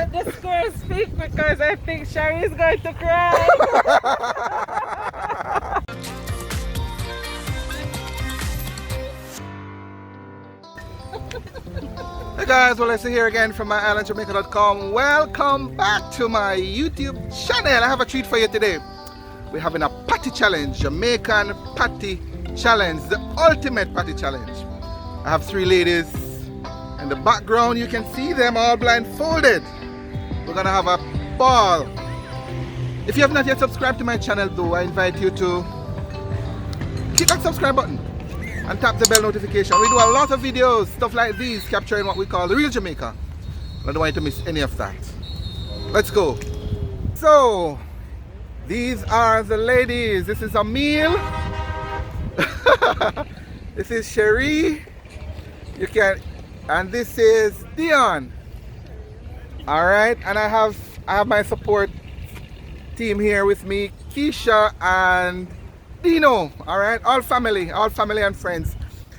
Let the squirrel speak because I think Sherry is going to cry. Hey guys, well, it's here again from My-Island-Jamaica.com. Welcome back to my YouTube channel. I have a treat for you today. We're having a patty challenge, Jamaican Patty challenge, the ultimate patty challenge. I have three ladies in the background. You can see them all blindfolded. We're gonna have a ball. If you have not yet subscribed to my channel though, I invite you to click that subscribe button and tap the bell notification. We do a lot of videos, stuff like these, capturing what we call the real Jamaica. I don't want you to miss any of that. Let's go. So, these are the ladies. This is Emile. This is Cherie. And this is Dion. All right, and I have my support team here with me, Keisha and Dino. All right, all family and friends.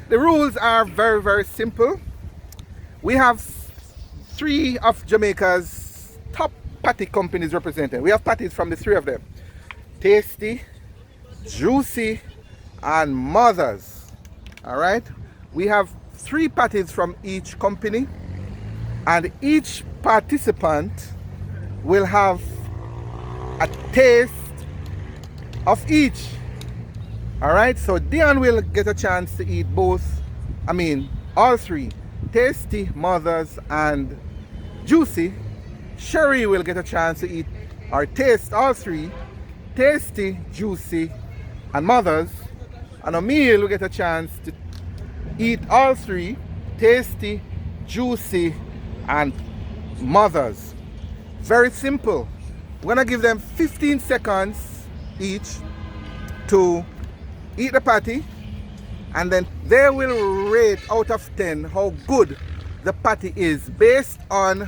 The rules are very, very simple. We have three of Jamaica's top patty companies represented. We have patties from the three of them: Tastee, Juici, and Mothers. All right, we have three patties from each company, and each participant will have a taste of each. All right, so Dion will get a chance to eat all three: Tastee, Mothers, and Juici. Cherie will get a chance to eat or taste all three: Tastee, Juici, and Mothers. And Emile will get a chance to eat all three: Tastee, Juici, and Mothers. Very simple. We're gonna give them 15 seconds each to eat the patty, and then they will rate out of 10 how good the patty is based on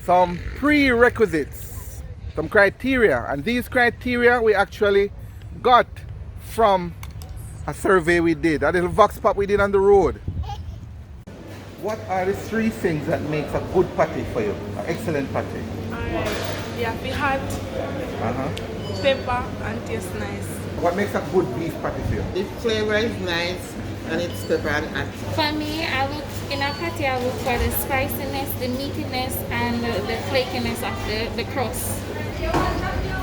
some prerequisites, some criteria. And these criteria we actually got from a survey we did, a little vox pop we did on the road. What are the three things that makes a good patty for you, an excellent patty? You have to be hot, pepper, and taste nice. What makes a good beef patty for you? The flavor is nice and it's pepper and hot. For me, in a patty, I look for the spiciness, the meatiness, and the flakiness of the crust.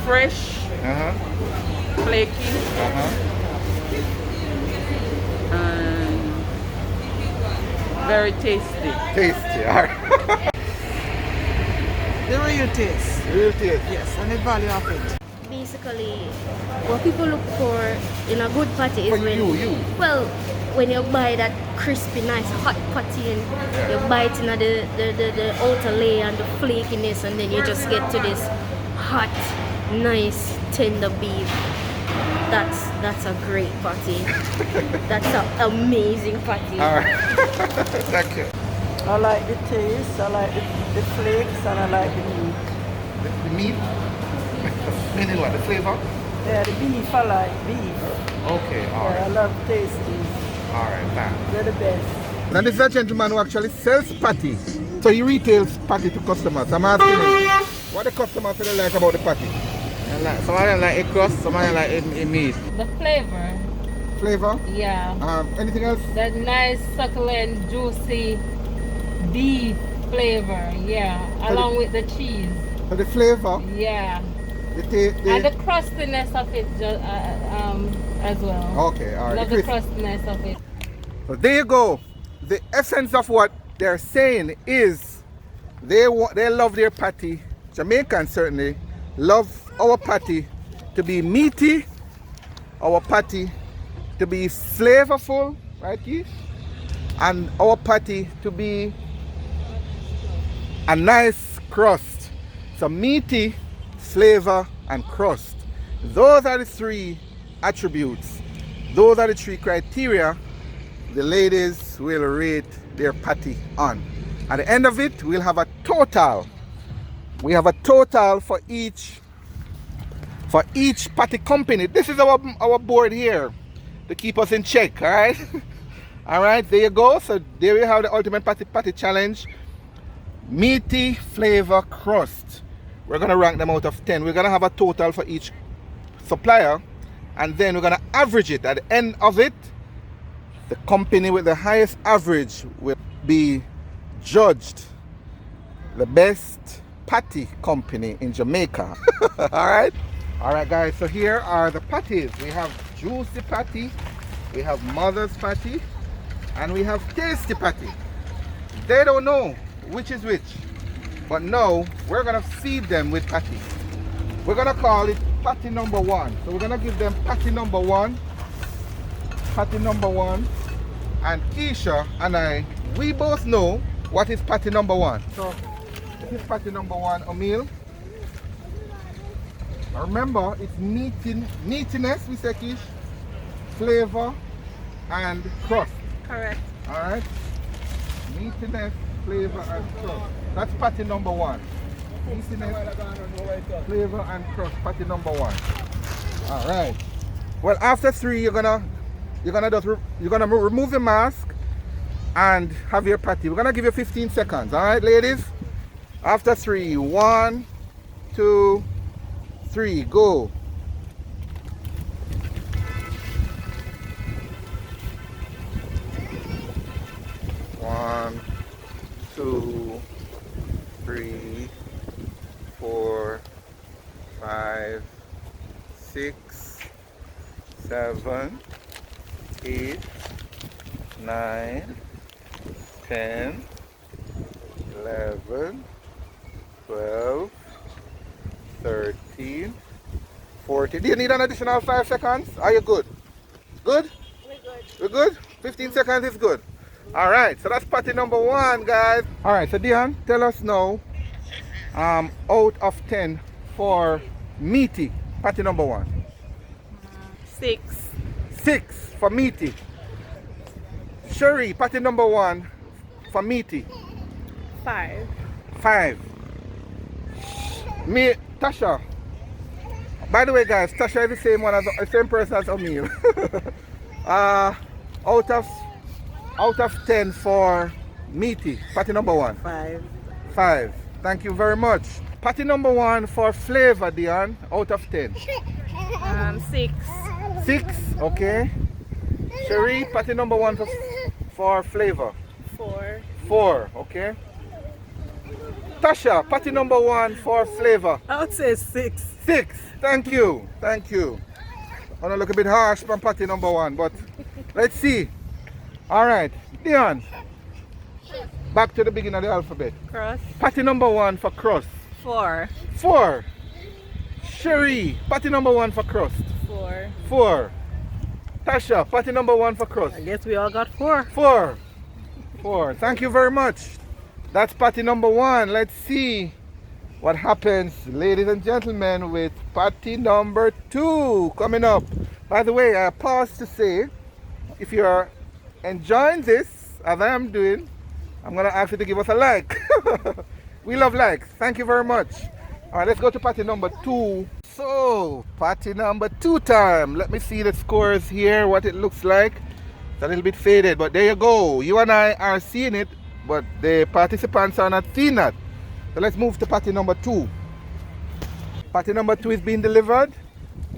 Fresh, flaky, and very tasty. Tasty, alright. The real taste. Real taste. Yes, and the value of it. Basically, what people look for in a good patty is when you buy that crispy, nice hot patty and you bite in the outer layer and the flakiness, and then you just get to this hot, nice, tender beef. That's a great patty. That's an amazing patty. All right. Thank you. I like the taste, I like the flakes, and I like the meat. The meat? Meaning what? The flavor? Yeah, the beef, I like beef. Okay, alright. I love tasties. Alright, thanks. They're the best. Now this is a gentleman who actually sells patty. So he retails patty to customers. I'm asking him, what the customers really like about the patty? Some of them like a crust, some of them like a meat. The flavor, Flavor? yeah. Anything else? That nice, succulent, juicy beef flavor, yeah. Along with the cheese, So the flavor, yeah. And the crustiness of it as well. Okay, alright. Love the crustiness of it. So there you go. The essence of what they're saying is they love their patty. Jamaicans certainly love our patty to be meaty, our patty to be flavorful, right, Keith? And our patty to be a nice crust. So meaty, flavor, and crust. Those are the three attributes. Those are the three criteria the ladies will rate their patty on. At the end of it, we'll have a total. We have a total for each patty company. This is our board here to keep us in check, all right? All right, there you go. So there we have the ultimate patty challenge. meaty flavor crust. We're gonna rank them out of 10. We're gonna have a total for each supplier, and then we're gonna average it. At the end of it, the company with the highest average will be judged the best patty company in Jamaica. Alright guys, so here are the patties. We have Juici Patty, we have Mother's Patty, and we have Tastee Patty. They don't know which is which, but now we're gonna feed them with patty. We're gonna call it patty number 1. So we're gonna give them patty number 1, and Keisha and I, we both know what is patty number 1. So this is patty number 1, Emil. Now remember, it's meatiness, we say, Kish, flavor, and crust. Correct. Alright? Meatiness, flavor, and crust. That's patty number 1. Meatiness, flavor, and crust. Patty number 1. Alright. Well, after 3, you're gonna remove the mask and have your patty. We're gonna give you 15 seconds. Alright, ladies? After 3, 1, 2, 3, go. One, 2, 3, 4, 5, 6, 7, 8, 9, 10, 11, 12, 13, 14. Do you need an additional 5 seconds? Are you good? Good? We're good? 15 seconds is good. Alright, so that's patty number 1, guys. Alright, so Dion, tell us now, out of 10 for meaty, patty number 1. 6. 6 for meaty. Sherry, patty number 1 for meaty. 5. 5. Me, Tasha. By the way, guys, Tasha is the same person as Emil. Out of 10 for meaty, patty number 1. 5. 5. Thank you very much. Patty number 1 for flavor, Dion, out of 10. 6. 6, okay. Sherry, patty number 1 for flavor. 4. 4, okay. Tasha, patty number 1 for flavor. I would say 6. 6. Thank you. Thank you. I'm gonna look a bit harsh from patty number 1, but let's see. Alright, Dion. Back to the beginning of the alphabet. Crust. Patty number 1 for crust. 4. 4. Sherry, patty number 1 for crust. 4. 4. Tasha, patty number 1 for crust. I guess we all got 4. 4. 4. Thank you very much. That's patty number 1. Let's see what happens, ladies and gentlemen, with patty number 2 coming up. By the way, I pause to say, if you're enjoying this as I am doing, I'm gonna ask you to give us a like. We love likes. Thank you very much. All right, let's go to patty number 2. So, patty number 2 time. Let me see the scores here, what it looks like. It's a little bit faded, but there you go. You and I are seeing it, but the participants are not seeing that. So let's move to patty number 2. Patty number 2 is being delivered.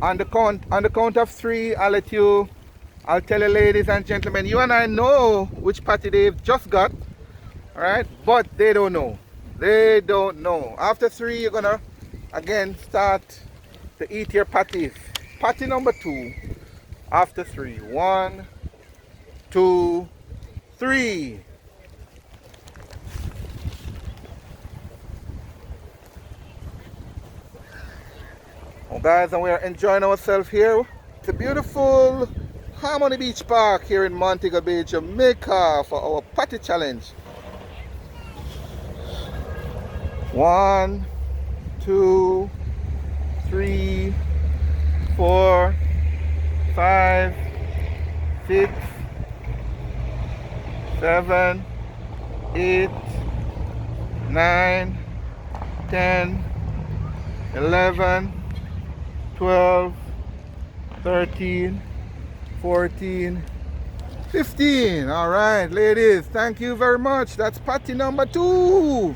On the count of 3, I'll tell you, ladies and gentlemen, you and I know which patty they've just got. Alright, but they don't know. They don't know. After 3, you're gonna again start to eat your patties. Patty number 2. After 3. 1, 2, 3. Oh, guys, and we are enjoying ourselves here. It's a beautiful Harmony Beach Park here in Montego Bay, Jamaica, for our patty challenge. 1, 2, 3, 4, 5, 6, 7, 8, 9, 10, 11, 12, 13, 14, 15. All right, ladies, thank you very much. That's patty number 2.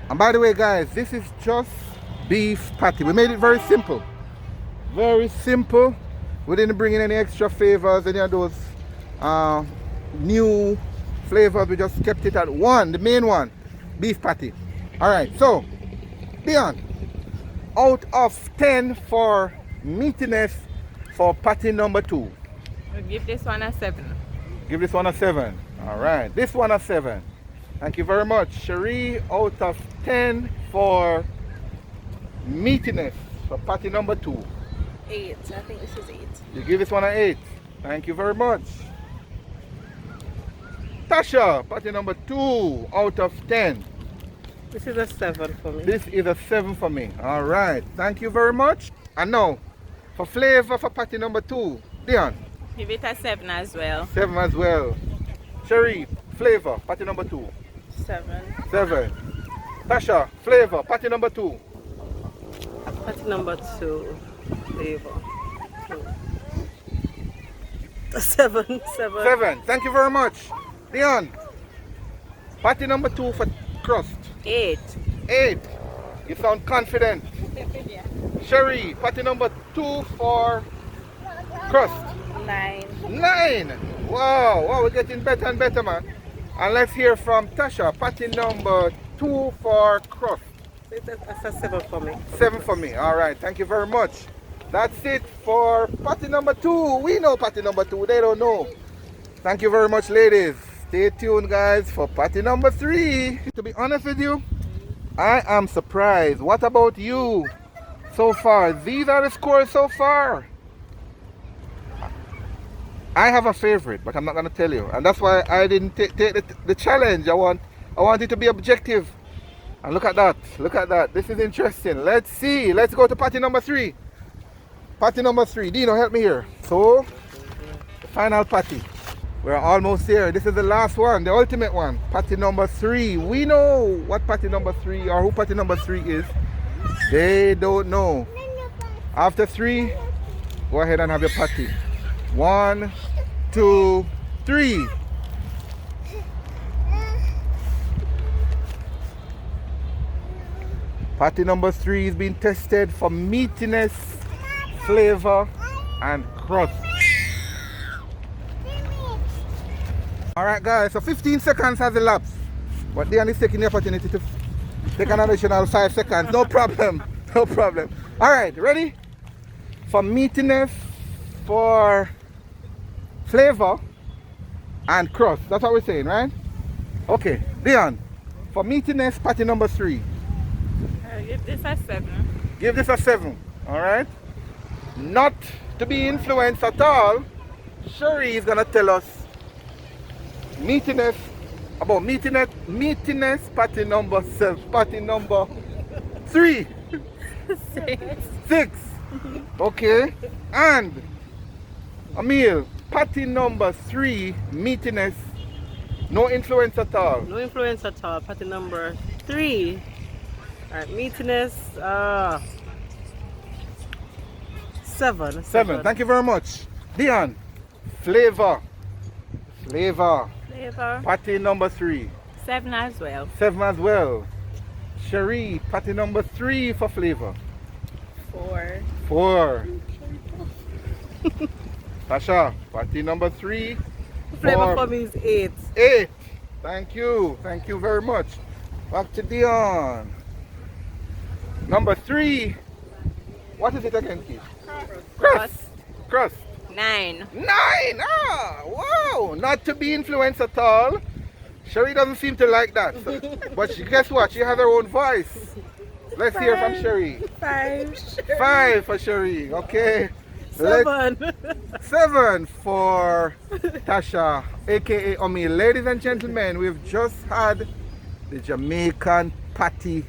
And by the way, guys, this is just beef patty. We made it very simple. Very simple. We didn't bring in any extra flavors, any of those new flavors. We just kept it at one, the main one, beef patty. All right, so Dion, out of 10 for meatiness for patty number 2. We'll give this one a 7. Give this one a 7. All right, this one a 7. Thank you very much. Cherie, out of 10 for meatiness for patty number 2. 8. I think this is 8. You give this one an 8. Thank you very much. Tasha, patty number 2 out of 10. This is a 7 for me. This is a 7 for me. All right, thank you very much. And now, for flavor for patty number 2, Dion. Give it a 7 as well. 7 as well. Cherie, flavor, patty number 2. 7. 7. Tasha, flavor, patty number 2. Patty number 2. Flavor. 7. 7. 7. Thank you very much. Dion, patty number 2 for crust. 8. 8. You sound confident. Cherie, patty number 2 for crust. 9. 9. Wow, we're getting better and better, man. And let's hear from Tasha, patty number 2 for crust. That's a 7 for me. 7 for me. All right, thank you very much. That's it for patty number 2. We know patty number 2. They don't know. Thank you very much, ladies. Stay tuned, guys, for patty number 3. To be honest with you, I am surprised. What about you so far? These are the scores so far. I have a favorite, but I'm not going to tell you. And that's why I didn't take the challenge. I want it to be objective. And look at that. Look at that. This is interesting. Let's see. Let's go to patty number 3. Patty number 3. Dino, help me here. So, the final patty. We're almost here. This is the last one, the ultimate one. Patty number 3. We know what patty number 3 or who patty number 3 is. They don't know. After 3, go ahead and have your patty. 1, 2, 3. Patty number 3 is being tested for meatiness, flavor, and crust. Alright guys, so 15 seconds has elapsed. But Dion is taking the opportunity to take an additional 5 seconds. No problem. No problem. Alright, ready? For meatiness, for flavor, and crust. That's what we're saying, right? Okay, Dion, for meatiness, patty number 3. I'll give this a 7. Give this a 7. Alright? Not to be influenced at all, Cherie is gonna tell us meatiness, about meatiness, patty number 7, patty number 3. 6. Okay. And Emil, patty number 3, meatiness, no influence at all. No influence at all. Patty number 3. Alright, meatiness. 7. 7. Thank you very much. Dion, flavor. Flavor. Patty number 3. 7 as well. 7 as well. Cherie, patty number 3 for flavor. 4. 4. Tasha, patty number 3. Flavor for me is 8. 8. Thank you. Thank you very much. Back to Dion. Number 3. What is it again, Keith? Crust. 9. 9. Ah, wow. Not to be influenced at all. Cherie doesn't seem to like that. But guess what? She has her own voice. Let's hear from Cherie. 5. 5 for Cherie. Okay. 7. 7 for Tasha, aka Omi. Ladies and gentlemen, we've just had the Jamaican Patty,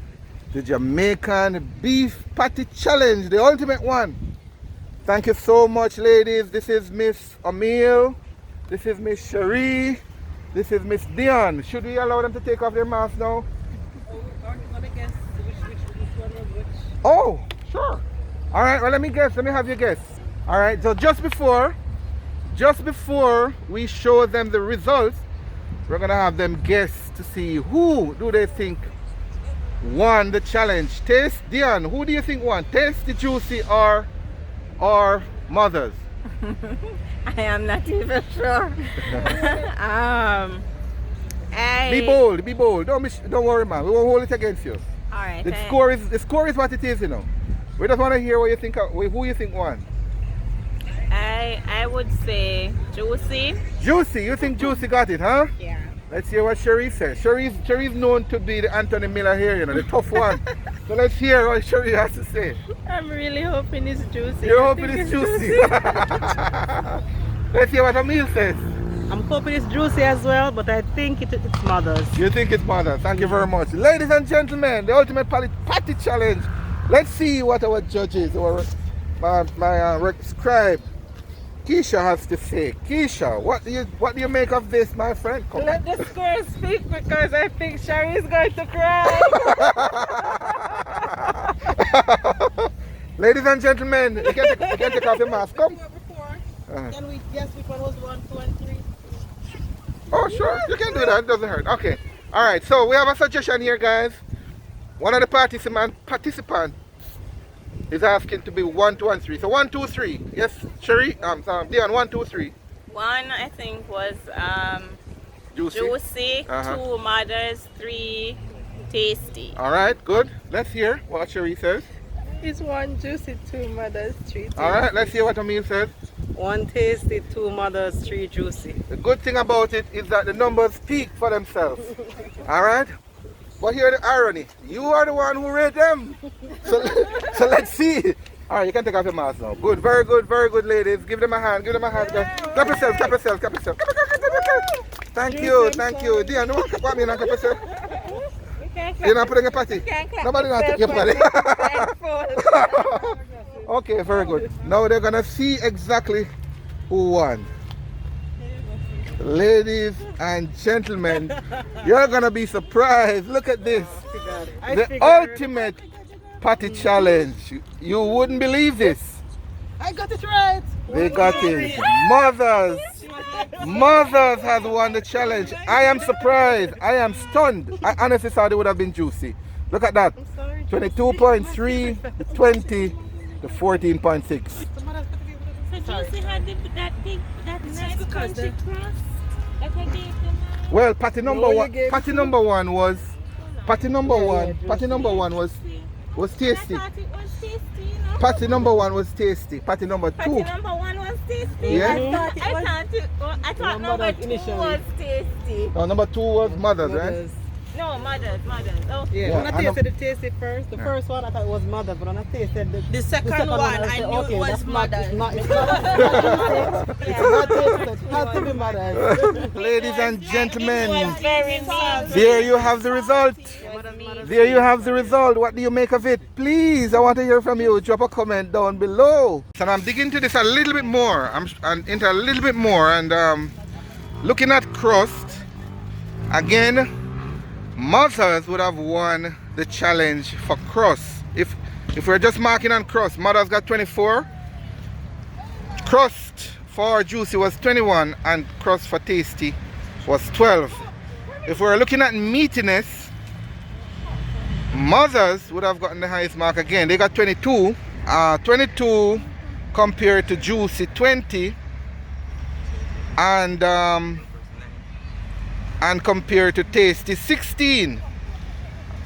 the Jamaican Beef Patty Challenge, the ultimate one. Thank you so much, ladies. This is Miss Emil. This is Miss Cherie. This is Miss Dion. Should we allow them to take off their masks now? Oh, sure. All right, well, let me guess. Let me have you guess. All right, so just before we show them the results, we're going to have them guess to see who do they think won the challenge. Dion, who do you think won? Tastee, Juici, or Mothers? I am not even sure. Be bold. Don't worry, man. We won't hold it against you. All right. The score is what it is, you know. We just want to hear what you think. Who you think won? I would say Juici. Juici, you think Juici got it, huh? Yeah. Let's hear what Cherie says. Cherie's known to be the Anthony Miller here, you know, the tough one. So let's hear what Cherie has to say. I'm really hoping it's Juici. You're hoping it's Juici. Let's hear what Emil says. I'm hoping it's Juici as well, but I think it's Mothers. You think it's Mother? Thank you very much. Ladies and gentlemen, the ultimate patty challenge. Let's see what our judges or my scribe Keisha has to say. Keisha, what do you make of this, my friend? Come Let the score speak because I think Sherry is going to cry. Ladies and gentlemen, you can take off your mask. Come. Can we guess which one was 1, 2, and 3? Oh, sure. You can do that. It doesn't hurt. Okay. All right. So we have a suggestion here, guys. One of the participants is asking to be 1, 2, and 3. So 1, 2, 3. Yes, Cherie. Dion, 1, 2, 3. One, I think, was Juici. Juici. 2 Mothers. 3 Tastee. All right. Good. Let's hear what Cherie says. It's 1 Juici, 2 Mothers, 3 Tastee. All right. Let's hear what Emil says. 1 Tastee, 2 Mothers, 3 Juici. The good thing about it is that the numbers speak for themselves. All right. But hear the irony. You are the one who rate them. So let's see. All right, you can take off your mask now. Good, very good, ladies. Give them a hand. Clap yourself. Thank you. Dion, no, clap me and clap yourself. You're not putting a patty. Nobody not take your patty. Okay, very good. Now they're gonna see exactly who won. Ladies and gentlemen, you're gonna be surprised. Look at this. The ultimate patty challenge. You wouldn't believe this. I got it right. They got it. Mothers has won the challenge. I am surprised. I am stunned. I honestly thought it would have been Juici. Look at that. 22.3 to 20 to 14.6. So Juici had that nice country crust that I gave them. Well, patty number one was Tastee. I thought it was Tastee, you know? Patty number 1 was Tastee. Patty number 2. Patty number 1 was Tastee. Yeah. I thought number 2 was Tastee. No, number 2 was Mothers, right? No, Mothers. Oh. Yeah, when I tasted the Tastee first, the first one I thought it was Mother, but when I tasted the second one I knew it was Mother. It's not Tastee. It has to be Mother. Ladies and gentlemen, Very nice. there you have the result. What do you make of it? Please, I want to hear from you. Drop a comment down below. And I'm digging into this a little bit more. I'm into a little bit more and looking at crust. Again, Mothers would have won the challenge for crust. If we're just marking on crust, Mothers got 24. Crust for Juici was 21 and crust for Tastee was 12. If we're looking at meatiness, Mothers would have gotten the highest mark again. They got 22. 22 compared to Juici 20 and compared to Tastee 16,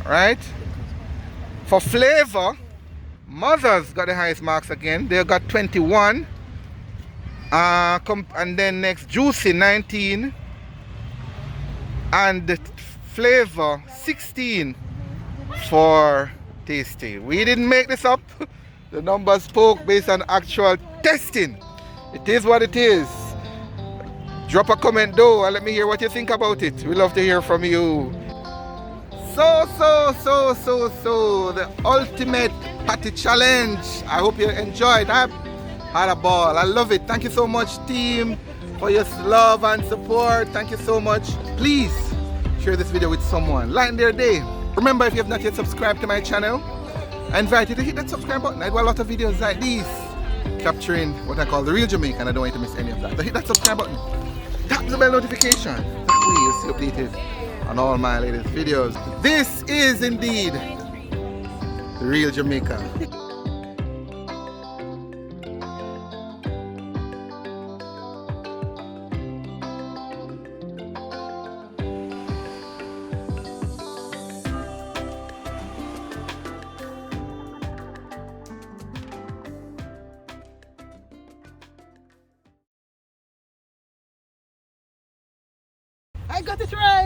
right? For flavor, Mothers got the highest marks again. They got 21 and then next Juici 19 and the flavor 16 for Tastee. We didn't make this up. The numbers spoke based on actual testing. It is what it is. Drop a comment though and let me hear what you think about it. We love to hear from you. So the ultimate patty challenge. I hope you enjoyed. I had a ball. I love it. Thank you so much, team, for your love and support. Thank you so much. Please share this video with someone. Lighten their day. Remember, if you have not yet subscribed to my channel, I invite you to hit that subscribe button. I do a lot of videos like these, capturing what I call the real Jamaican. I don't want you to miss any of that. So hit that subscribe button. Tap the bell notification. That way you'll stay updated on all my latest videos. This is indeed the real Jamaica. I got it right.